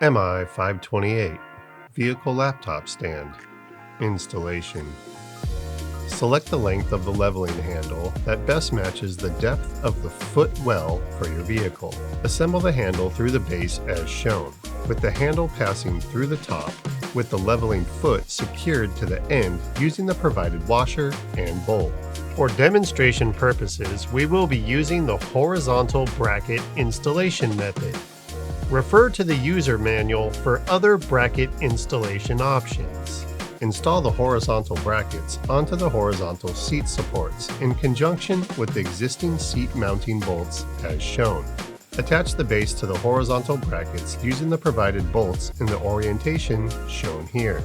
MI-528 Vehicle Laptop Stand Installation. Select the length of the leveling handle that best matches the depth of the foot well for your vehicle. Assemble the handle through the base as shown, with the handle passing through the top, with the leveling foot secured to the end using the provided washer and bolt. For demonstration purposes, we will be using the horizontal bracket installation method. Refer to the user manual for other bracket installation options. Install the horizontal brackets onto the horizontal seat supports in conjunction with the existing seat mounting bolts as shown. Attach the base to the horizontal brackets using the provided bolts in the orientation shown here.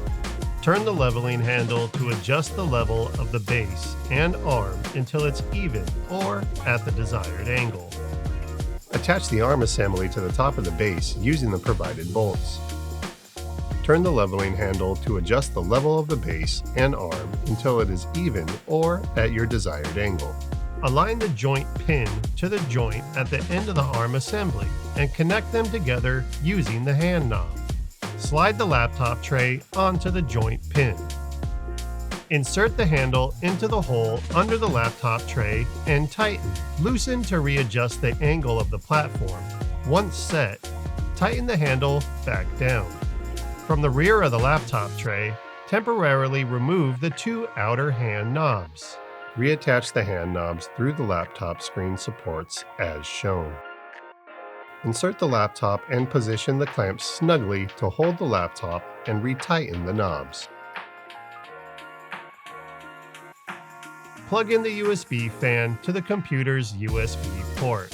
Turn the leveling handle to adjust the level of the base and arm until it's even or at the desired angle. Attach the arm assembly to the top of the base using the provided bolts. Turn the leveling handle to adjust the level of the base and arm until it is even or at your desired angle. Align the joint pin to the joint at the end of the arm assembly and connect them together using the hand knob. Slide the laptop tray onto the joint pin. Insert the handle into the hole under the laptop tray and tighten. Loosen to readjust the angle of the platform. Once set, tighten the handle back down. From the rear of the laptop tray, temporarily remove the two outer hand knobs. Reattach the hand knobs through the laptop screen supports as shown. Insert the laptop and position the clamps snugly to hold the laptop and retighten the knobs. Plug in the USB fan to the computer's USB port.